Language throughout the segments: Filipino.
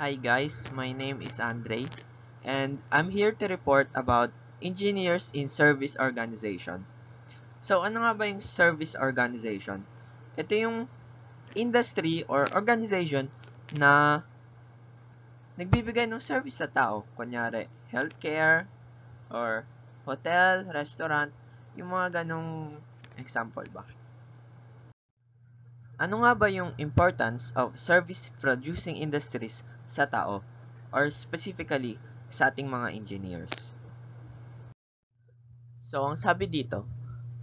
Hi guys, my name is Andre and I'm here to report about engineers in service organization. So ano nga ba yung service organization? Ito yung industry or organization na nagbibigay ng service sa tao. Kunyari, healthcare or hotel, restaurant, yung mga ganong example ba. Ano nga ba yung importance of service producing industries sa tao or specifically sa ating mga engineers? So, ang sabi dito,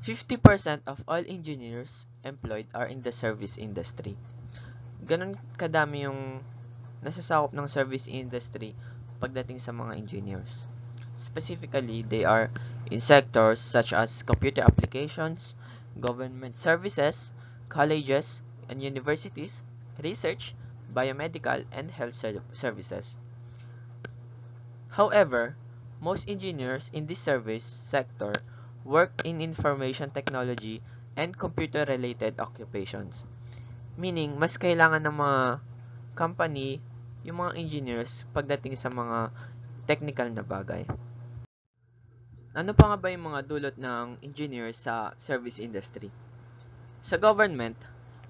50% of all engineers employed are in the service industry. Ganun kadami yung nasasakop ng service industry pagdating sa mga engineers. Specifically, they are in sectors such as computer applications, government services, colleges and universities, research, biomedical, and health services. However, most engineers in this service sector work in information technology and computer-related occupations. Meaning, mas kailangan ng mga company yung mga engineers pagdating sa mga technical na bagay. Ano pa nga ba yung mga dulot ng engineers sa service industry? Sa government,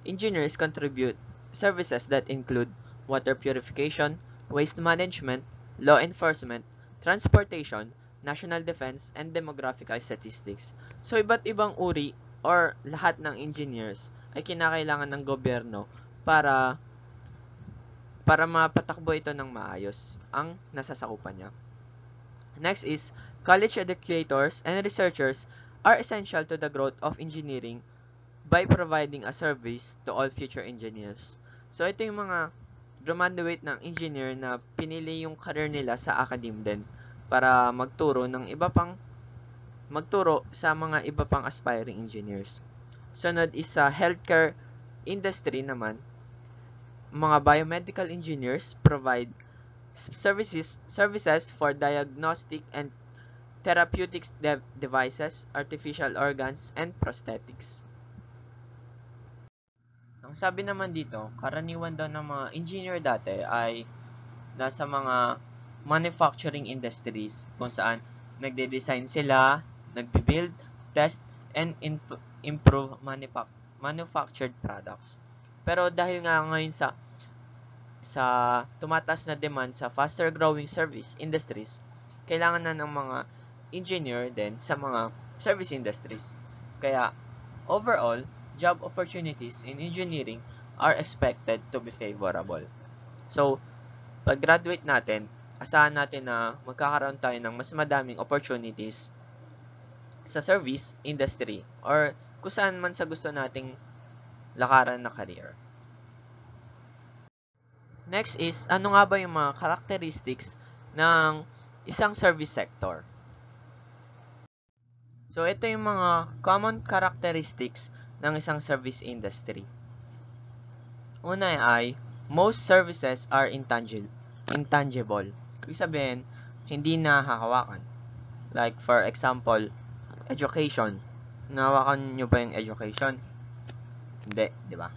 engineers contribute services that include water purification, waste management, law enforcement, transportation, national defense, and demographic statistics. So, iba't ibang uri or lahat ng engineers ay kinakailangan ng gobyerno para mapatakbo ito ng maayos ang nasasakupan niya. Next is, college educators and researchers are essential to the growth of engineering by providing a service to all future engineers. So, ito yung mga graduate ng engineer na pinili yung career nila sa academe din para magturo sa mga iba pang aspiring engineers. Sunod is sa healthcare industry naman, mga biomedical engineers provide services for diagnostic and therapeutics devices, artificial organs, and prosthetics. Ang sabi naman dito, karaniwan daw ng mga engineer dati ay nasa mga manufacturing industries kung saan nagde-design sila, nagbi-build, test, and improve manufactured products. Pero dahil nga ngayon sa tumataas na demand sa faster growing service industries, kailangan na ng mga engineer din sa mga service industries. Kaya overall, job opportunities in engineering are expected to be favorable. So, pag-graduate natin, asahan natin na magkakaroon tayo ng mas madaming opportunities sa service industry or kung saan man sa gusto nating lakaran na career. Next is, ano nga ba yung mga characteristics ng isang service sector? So, ito yung mga common characteristics ng isang service industry. Una ay, most services are intangible. Ibig sabihin, hindi nahahawakan. Like, for example, education. Nahawakan nyo ba yung education? Hindi, di ba?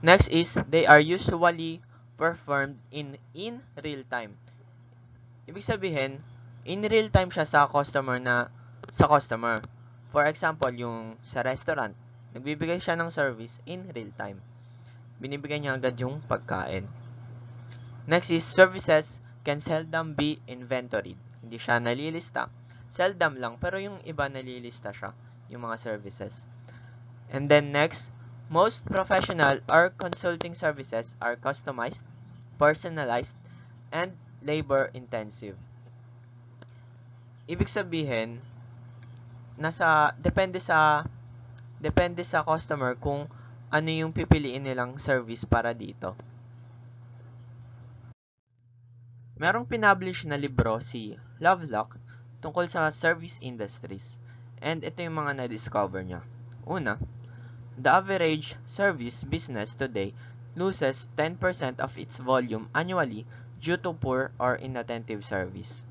Next is, they are usually performed in real time. Ibig sabihin, in real time siya sa customer. For example, yung sa restaurant, nagbibigay siya ng service in real time. Binibigay niya agad yung pagkain. Next is, services can seldom be inventoried. Hindi siya nalilista. Seldom lang, pero yung iba nalilista siya, yung mga services. And then next, most professional or consulting services are customized, personalized, and labor-intensive. Ibig sabihin, depende sa customer kung ano yung pipiliin nilang service para dito. Merong pinablish na libro si Lovelock tungkol sa service industries. And ito yung mga na-discover niya. Una, the average service business today loses 10% of its volume annually due to poor or inattentive service.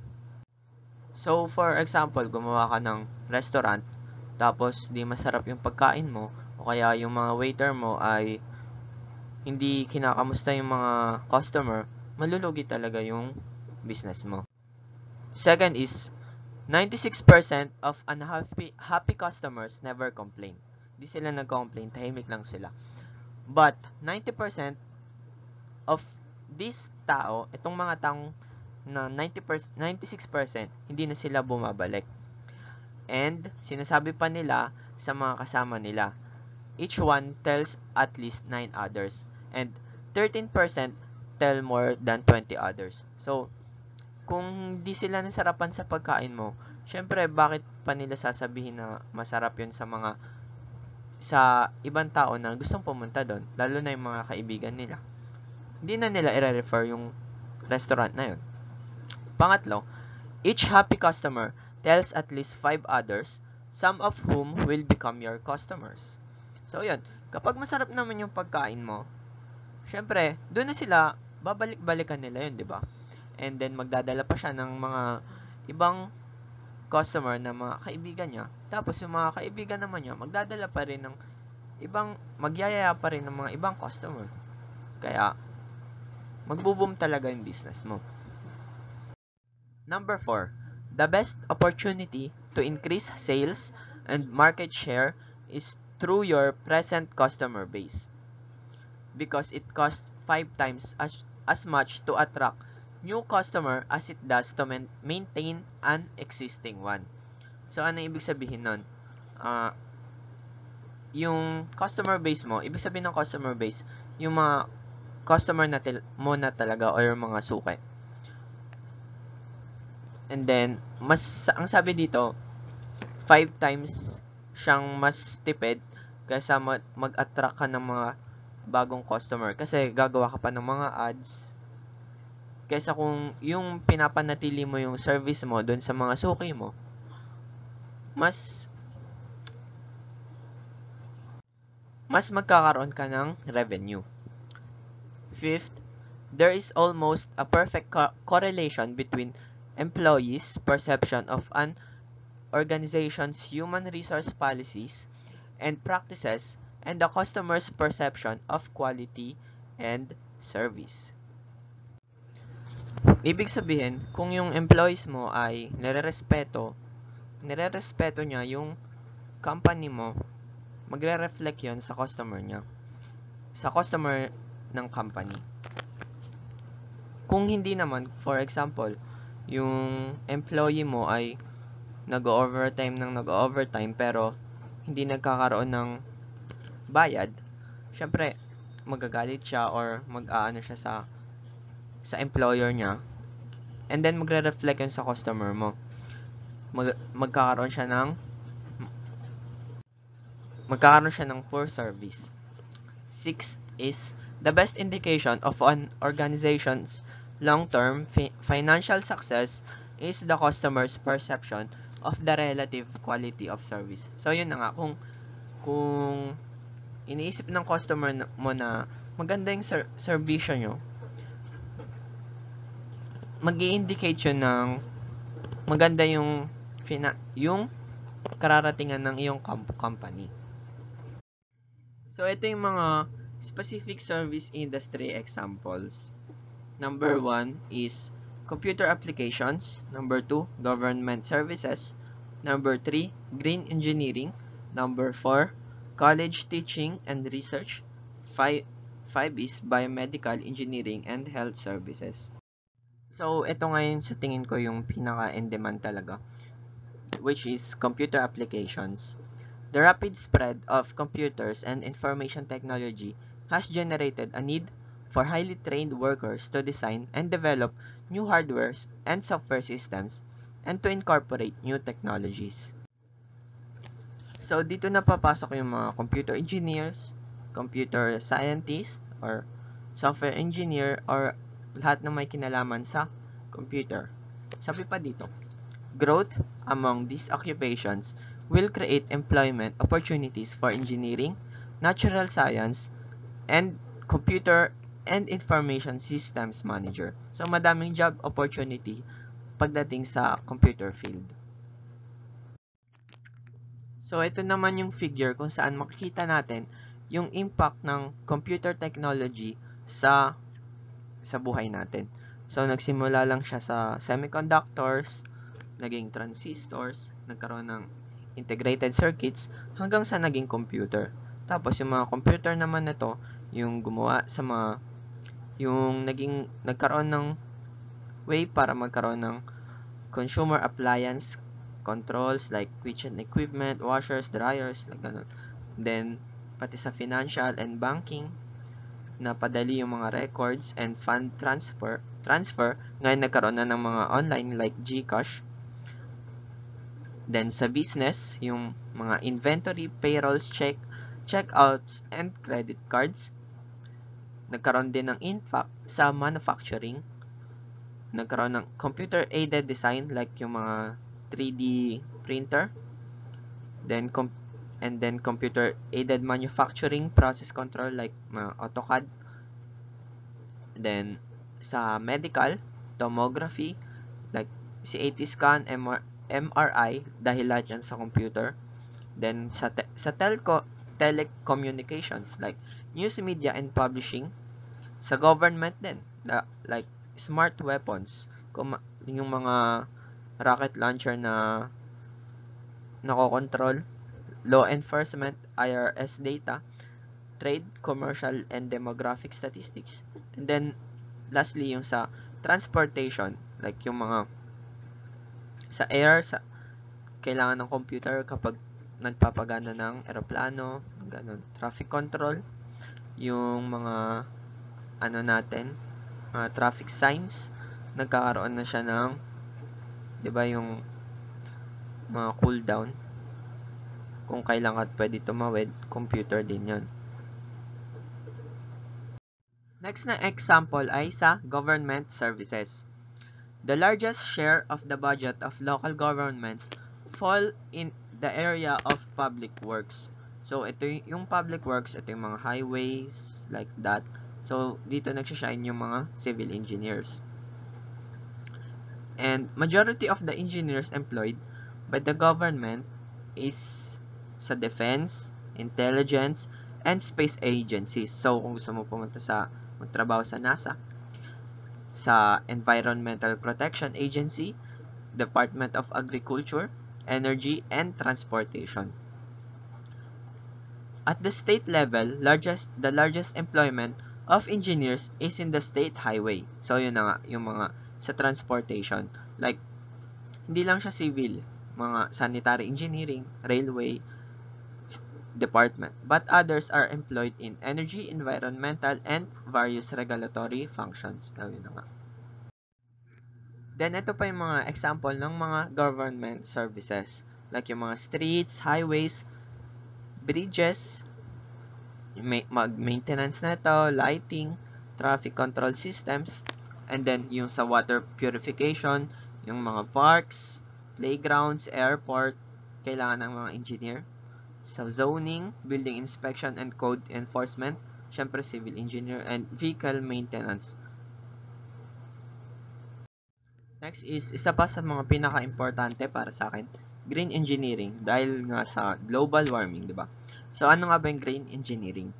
So, for example, gumawa ka ng restaurant, tapos di masarap yung pagkain mo, o kaya yung mga waiter mo ay hindi kinakamusta yung mga customer, malulugi talaga yung business mo. Second is, 96% of happy customers never complain. Di sila nag-complain, tahimik lang sila. But 90% of this tao, itong mga taong na 96%, hindi na sila bumabalik. And sinasabi pa nila sa mga kasama nila, each one tells at least 9 others. And 13% tell more than 20 others. So, kung hindi sila nasarapan sa pagkain mo, syempre, bakit pa nila sasabihin na masarap yun sa ibang tao na gustong pumunta doon, lalo na yung mga kaibigan nila. Hindi na nila i-refer yung restaurant na yun. Pangatlo, each happy customer tells at least 5 others, some of whom will become your customers. So, yun. Kapag masarap naman yung pagkain mo, syempre, doon na sila, babalik-balikan nila yun, di ba? And then, magdadala pa siya ng mga ibang customer na mga kaibigan niya. Tapos, yung mga kaibigan naman niya, magdadala pa rin ng magyayaya pa rin ng mga ibang customer. Kaya, magbo-boom talaga yung business mo. Number 4, the best opportunity to increase sales and market share is through your present customer base. Because it costs 5 times as much to attract new customer as it does to maintain an existing one. So, ano ibig sabihin nun? Yung customer base mo, ibig sabihin ng customer base, yung mga customer mo na talaga or mga suki. And then, ang sabi dito, 5 times siyang mas tipid kaysa mag-attract ka ng mga bagong customer. Kasi gagawa ka pa ng mga ads. Kaysa kung yung pinapanatili mo yung service mo dun sa mga suki mo, mas magkakaroon ka ng revenue. Fifth, there is almost a perfect correlation between employees' perception of an organization's human resource policies and practices and the customer's perception of quality and service. Ibig sabihin, kung yung employees mo ay nire-respeto niya yung company mo, magre-reflect yun sa customer niya, sa customer ng company. Kung hindi naman, for example, yung employee mo ay nag-overtime pero hindi nagkakaroon ng bayad, syempre magagalit siya or mag-aano siya sa employer niya, and then magre-reflect yun sa customer mo. Magkakaroon siya ng poor service. Sixth is, the best indication of an organization's long-term financial success is the customer's perception of the relative quality of service. So, yun na nga. Kung iniisip ng customer mo na maganda yung serbisyo nyo, mag-i-indicate yun ng maganda yung kararatingan ng iyong company. So, ito yung mga specific service industry examples. Number 1 is computer applications. Number 2, government services. Number 3, green engineering. Number 4, college teaching and research. 5 is biomedical engineering and health services. So, ito ngayon sa tingin ko yung pinaka-in-demand talaga, which is computer applications. The rapid spread of computers and information technology has generated a need for highly trained workers to design and develop new hardware and software systems and to incorporate new technologies. So, dito na papasok yung mga computer engineers, computer scientists, or software engineer, or lahat na may kinalaman sa computer. Sabi pa dito, growth among these occupations will create employment opportunities for engineering, natural science, and computer and information systems manager. So, madaming job opportunity pagdating sa computer field. So, ito naman yung figure kung saan makikita natin yung impact ng computer technology sa buhay natin. So, nagsimula lang siya sa semiconductors, naging transistors, nagkaroon ng integrated circuits, hanggang sa naging computer. Tapos, yung mga computer naman nito, yung gumawa sa yung nagkaroon ng way para magkaroon ng consumer appliance controls like kitchen equipment, washers, dryers, like ganun. Then, pati sa financial and banking, napadali yung mga records and fund transfer ngayon nagkaroon na ng mga online like GCash. Then, sa business, yung mga inventory, payrolls, checkouts, and credit cards. Nagkaroon din ng impact sa manufacturing. Nagkaroon ng computer-aided design like yung mga 3D printer. Then, computer-aided manufacturing process control like mga AutoCAD. Then, sa medical, tomography, like CAT scan, MRI, dahil lahat yan sa computer. Then, sa telecommunications, like news media and publishing. Sa government din, like smart weapons, yung mga rocket launcher na nakokontrol, law enforcement, IRS data, trade, commercial, and demographic statistics. And then, lastly, yung sa transportation, like yung mga sa air, kailangan ng computer kapag nagpapagana ng eroplano, ganun. Traffic control, yung mga traffic signs, nagkakaroon na siya ng, 'di ba, yung mga cooldown, kung kailan ka pwede tumawid, computer din 'yon. Next na example ay sa government services. The largest share of the budget of local governments fall in the area of public works. So, ito yung public works, ito yung mga highways, like that. So, dito nagsashine yung mga civil engineers. And majority of the engineers employed by the government is sa defense, intelligence, and space agencies. So, kung gusto mo pumunta magtrabaho sa NASA, sa Environmental Protection Agency, Department of Agriculture, Energy, and Transportation. At the state level, the largest employment of engineers is in the state highway. So, yun na nga, yung mga sa transportation. Like, hindi lang siya civil, mga sanitary engineering, railway, department, but others are employed in energy, environmental, and various regulatory functions. Yun na nga. Then, ito pa yung mga example ng mga government services. Like yung mga streets, highways, bridges, maintenance na ito, lighting, traffic control systems, and then yung sa water purification, yung mga parks, playgrounds, airport, kailangan ng mga engineer. Sa zoning, building inspection and code enforcement, syempre civil engineer, and vehicle maintenance. Next is, isa pa sa mga pinaka-importante para sa akin, green engineering, dahil nga sa global warming, di ba? So, ano nga ba yung green engineering?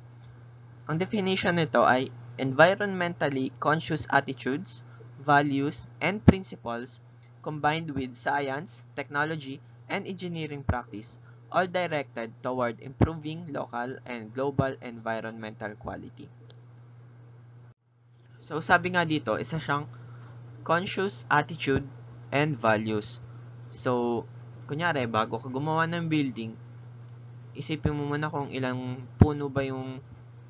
Ang definition nito ay environmentally conscious attitudes, values, and principles combined with science, technology, and engineering practice, all directed toward improving local and global environmental quality. So, sabi nga dito, isa siyang conscious attitude and values. So, kunyari, bago ka gumawa ng building, isipin mo muna kung ilang puno ba yung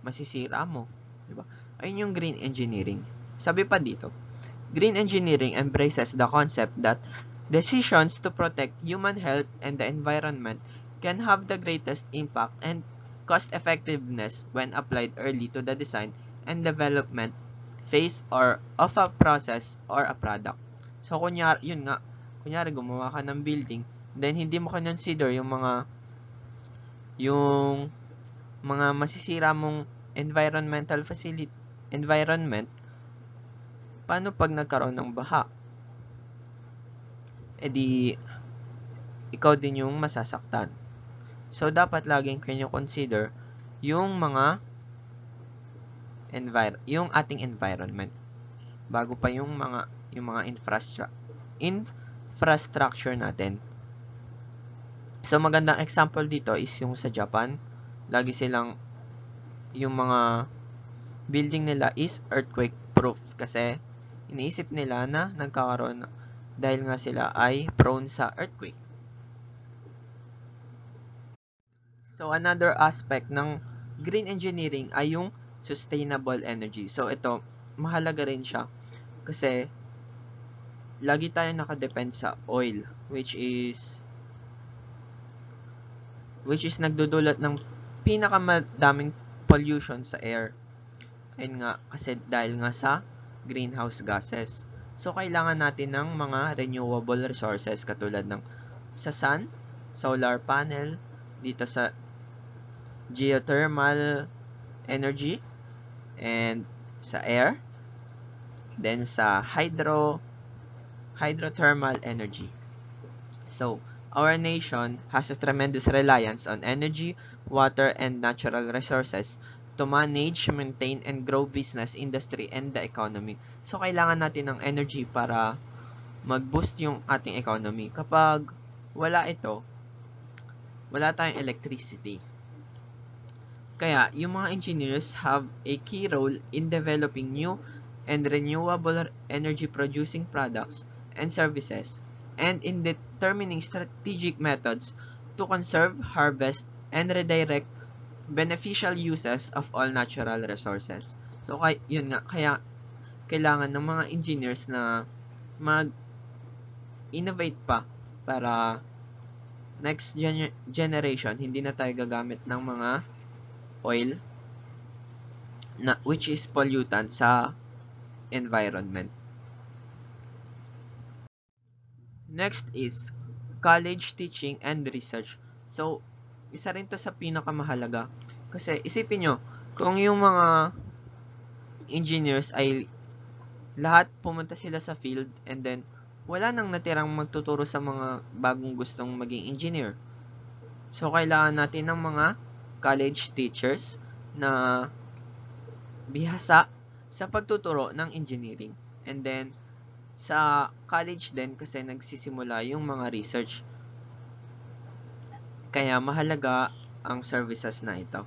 masisira mo. Diba? Ayun yung green engineering. Sabi pa dito, green engineering embraces the concept that decisions to protect human health and the environment can have the greatest impact and cost effectiveness when applied early to the design and development phase or of a process or a product. So, kunyari gumawa ka ng building, then hindi mo consider yung mga masisira mong environment, paano pag nagkaroon ng baha? Di, ikaw din yung masasaktan. So, dapat laging consider yung mga yung ating environment bago pa yung mga infrastructure natin. So magandang example dito is yung sa Japan. Lagi silang yung mga building nila is earthquake proof kasi iniisip nila na nagkakaroon dahil nga sila ay prone sa earthquake. So another aspect ng green engineering ay yung sustainable energy. So ito, mahalaga rin siya kasi lagi tayo nakadepend sa oil which is nagdudulot ng pinakamadaming pollution sa air. Ayun nga, kasi dahil nga sa greenhouse gases. So, kailangan natin ng mga renewable resources katulad ng sa sun, solar panel, dito sa geothermal energy, and sa air, then sa hydrothermal energy. So, our nation has a tremendous reliance on energy, water, and natural resources to manage, maintain, and grow business, industry, and the economy. So, kailangan natin ng energy para mag-boost yung ating economy. Kapag wala ito, wala tayong electricity. Kaya, yung mga engineers have a key role in developing new and renewable energy producing products and services, and in determining strategic methods to conserve, harvest, and redirect beneficial uses of all natural resources. So, yun nga, kaya kailangan ng mga engineers na mag-innovate pa para next generation, hindi na tayo gagamit ng mga oil which is pollutant sa environment. Next is college teaching and research. So, isa rin to sa pinakamahalaga. Kasi isipin nyo, kung yung mga engineers ay lahat pumunta sila sa field and then wala nang natirang magtuturo sa mga bagong gustong maging engineer. So, kailangan natin ng mga college teachers na bihasa sa pagtuturo ng engineering. And then, sa college din kasi nagsisimula yung mga research. Kaya mahalaga ang services na ito.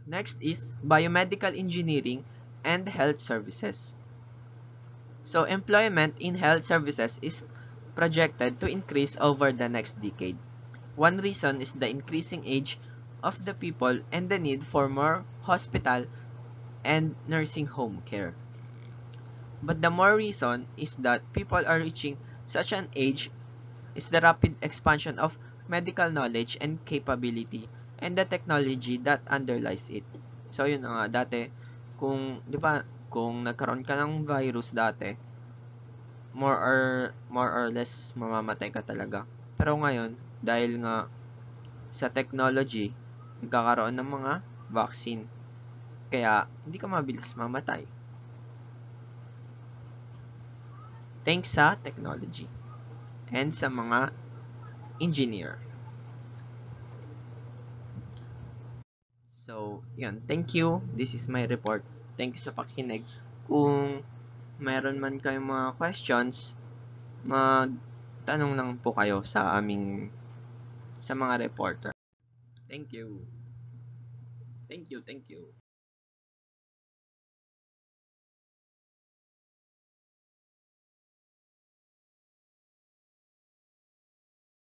Next is biomedical engineering and health services. So, employment in health services is projected to increase over the next decade. One reason is the increasing age of the people and the need for more hospital and nursing home care. But the more reason is that people are reaching such an age is the rapid expansion of medical knowledge and capability and the technology that underlies it. So yun nga dati kung nagkaroon ka ng virus dati, more or less mamamatay ka talaga. Pero ngayon, dahil nga sa technology, nagkakaroon ng mga vaccine. Kaya hindi ka mabilis mamatay. Thanks sa technology and sa mga engineer. So, yun. Thank you. This is my report. Thank you sa pakikinig. Kung meron man kayong mga questions, magtanong lang po kayo sa mga reporter. Thank you. Thank you.